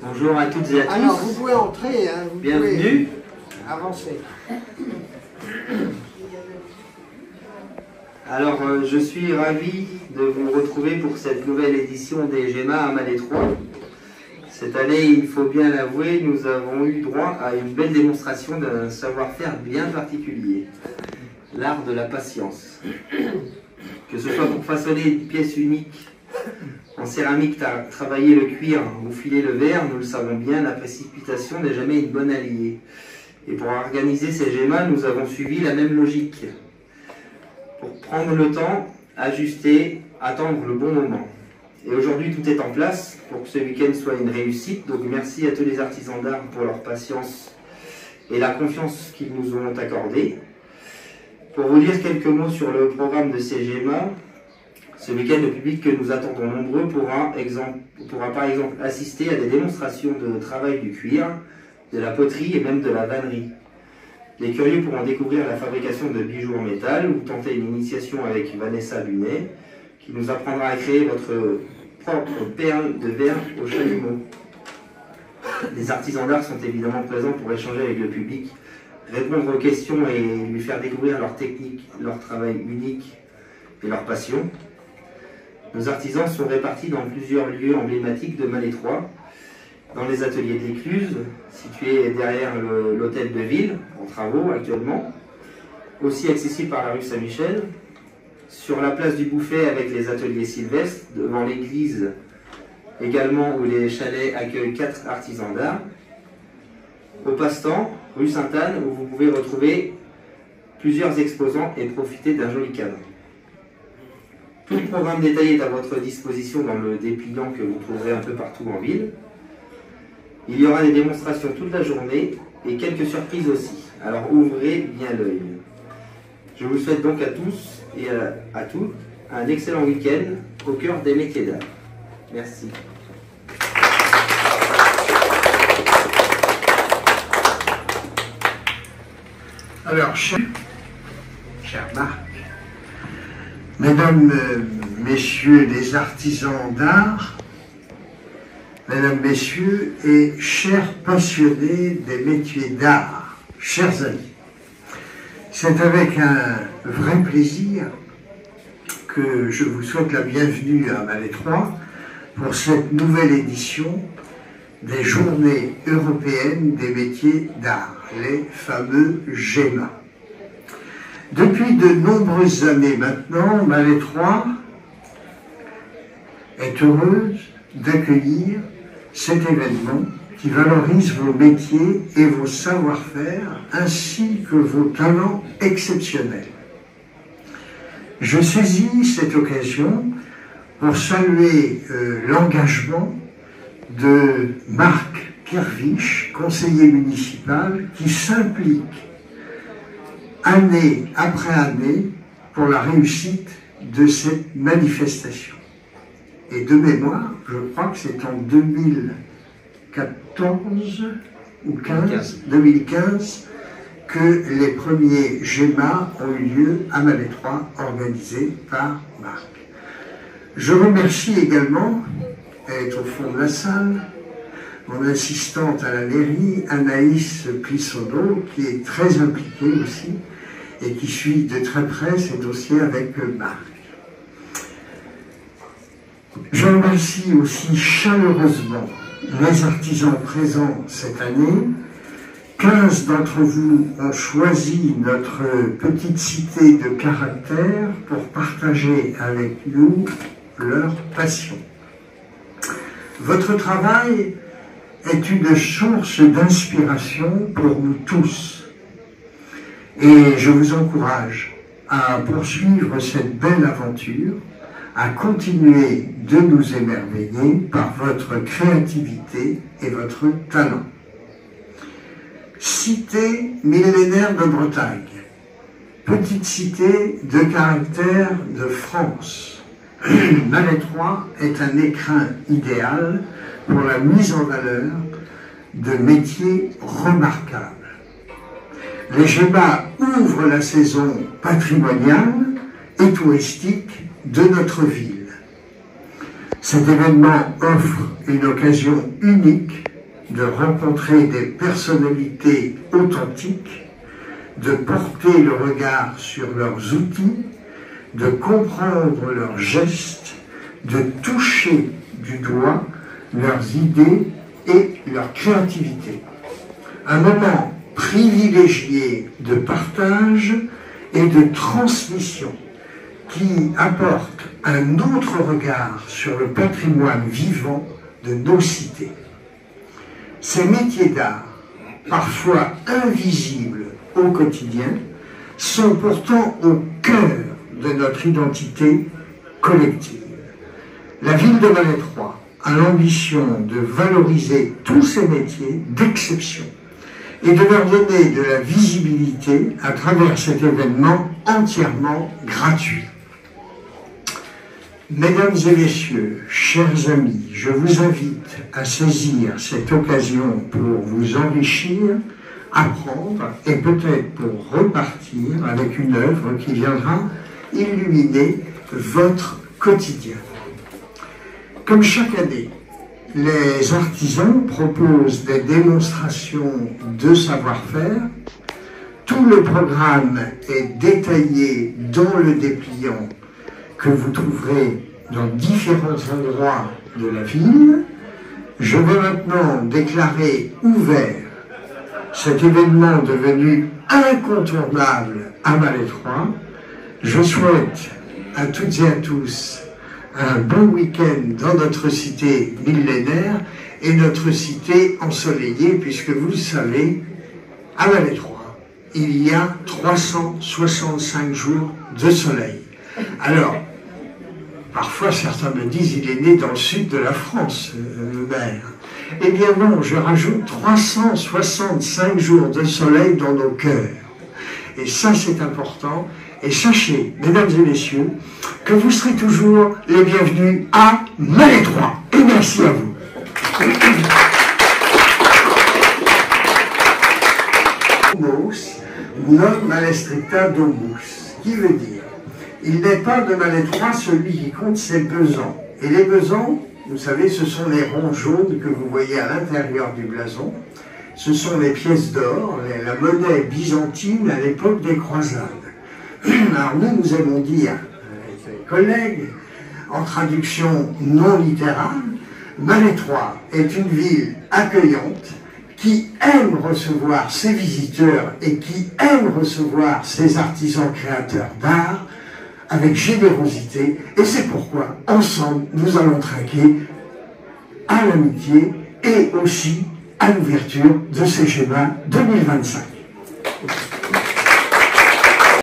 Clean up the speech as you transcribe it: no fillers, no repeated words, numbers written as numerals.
Bonjour à toutes et à tous. Alors, vous pouvez entrer, hein, vous Bienvenue. pouvez avancer. Alors, je suis ravi de vous retrouver pour cette nouvelle édition des GEMA à Malétroit. Cette année, il faut bien l'avouer, nous avons eu droit à une belle démonstration d'un savoir-faire bien particulier, l'art de la patience. Que ce soit pour façonner une pièce unique en céramique, travailler le cuir ou filer le verre, nous le savons bien, la précipitation n'est jamais une bonne alliée. Et pour organiser ces GEMA, nous avons suivi la même logique. Pour prendre le temps, ajuster, attendre le bon moment. Et aujourd'hui, tout est en place pour que ce week-end soit une réussite. Donc merci à tous les artisans d'art pour leur patience et la confiance qu'ils nous ont accordée. Pour vous dire quelques mots sur le programme de ces GEMA, ce week-end, le public que nous attendons nombreux pourra par exemple assister à des démonstrations de travail du cuir, de la poterie et même de la vannerie. Les curieux pourront découvrir la fabrication de bijoux en métal ou tenter une initiation avec Vanessa Bunet, qui nous apprendra à créer votre propre perle de verre au chalumeau. Les artisans d'art sont évidemment présents pour échanger avec le public, répondre aux questions et lui faire découvrir leur technique, leur travail unique et leur passion. Nos artisans sont répartis dans plusieurs lieux emblématiques de Malétroit, dans les ateliers de l'Écluse, situés derrière l'hôtel de ville, en travaux actuellement, aussi accessible par la rue Saint-Michel, sur la place du Bouffet avec les ateliers Sylvestre, devant l'église également où les chalets accueillent 4 artisans d'art, au Passe-Temps, rue Sainte-Anne, où vous pouvez retrouver plusieurs exposants et profiter d'un joli cadre. Tout le programme détaillé est à votre disposition dans le dépliant que vous trouverez un peu partout en ville. Il y aura des démonstrations toute la journée et quelques surprises aussi. Alors ouvrez bien l'œil. Je vous souhaite donc à tous et à toutes un excellent week-end au cœur des métiers d'art. Merci. Alors, cher Marc, mesdames, messieurs les artisans d'art, mesdames, messieurs et chers passionnés des métiers d'art, chers amis, c'est avec un vrai plaisir que je vous souhaite la bienvenue à Malétroit pour cette nouvelle édition des Journées européennes des métiers d'art, les fameux GEMA. Depuis de nombreuses années maintenant, Malétroit est heureuse d'accueillir cet événement qui valorise vos métiers et vos savoir-faire ainsi que vos talents exceptionnels. Je saisis cette occasion pour saluer l'engagement de Marc Kervich, conseiller municipal, qui s'implique année après année pour la réussite de cette manifestation. Et de mémoire, je crois que c'est en 2014 ou 2015 que les premiers GEMA ont eu lieu à Malétroit, organisés par Marc. Je remercie également, elle est au fond de la salle, mon assistante à la mairie, Anaïs Plissonneau, qui est très impliquée aussi et qui suit de très près ces dossiers avec Marc. Je remercie aussi chaleureusement les artisans présents cette année. 15 d'entre vous ont choisi notre petite cité de caractère pour partager avec nous leur passion. Votre travail est une source d'inspiration pour nous tous. Et je vous encourage à poursuivre cette belle aventure, à continuer de nous émerveiller par votre créativité et votre talent. Cité millénaire de Bretagne, petite cité de caractère de France, Malétroit est un écrin idéal pour la mise en valeur de métiers remarquables. Les GEMA ouvrent la saison patrimoniale et touristique de notre ville. Cet événement offre une occasion unique de rencontrer des personnalités authentiques, de porter le regard sur leurs outils, de comprendre leurs gestes, de toucher du doigt leurs idées et leur créativité. Un moment privilégié de partage et de transmission qui apporte un autre regard sur le patrimoine vivant de nos cités. Ces métiers d'art, parfois invisibles au quotidien, sont pourtant au cœur de notre identité collective. La ville de Malétroit a l'ambition de valoriser tous ces métiers d'exception et de leur donner de la visibilité à travers cet événement entièrement gratuit. Mesdames et messieurs, chers amis, je vous invite à saisir cette occasion pour vous enrichir, apprendre et peut-être pour repartir avec une œuvre qui viendra illuminer votre quotidien. Comme chaque année, les artisans proposent des démonstrations de savoir-faire. Tout le programme est détaillé dans le dépliant que vous trouverez dans différents endroits de la ville. Je vais maintenant déclarer ouvert cet événement devenu incontournable à Malétroit. Je souhaite à toutes et à tous un bon week-end dans notre cité millénaire et notre cité ensoleillée, puisque vous le savez, à Malétroit, il y a 365 jours de soleil. Alors, parfois certains me disent, il est né dans le sud de la France, le maire. Eh bien non, je rajoute 365 jours de soleil dans nos cœurs. Et ça, c'est important. Et sachez, mesdames et messieurs, que vous serez toujours les bienvenus à Malétroit. Et merci à vous. Domus non malestricta domus, qui veut dire, il n'est pas de Malétroit celui qui compte ses besants. Et les besants, vous savez, ce sont les ronds jaunes que vous voyez à l'intérieur du blason. Ce sont les pièces d'or, la monnaie byzantine à l'époque des croisades. Alors nous aimons dire, avec les collègues, en traduction non littérale, Malétroit est une ville accueillante qui aime recevoir ses visiteurs et qui aime recevoir ses artisans créateurs d'art avec générosité. Et c'est pourquoi, ensemble, nous allons trinquer à l'amitié et aussi à l'ouverture de ces GEMA 2025.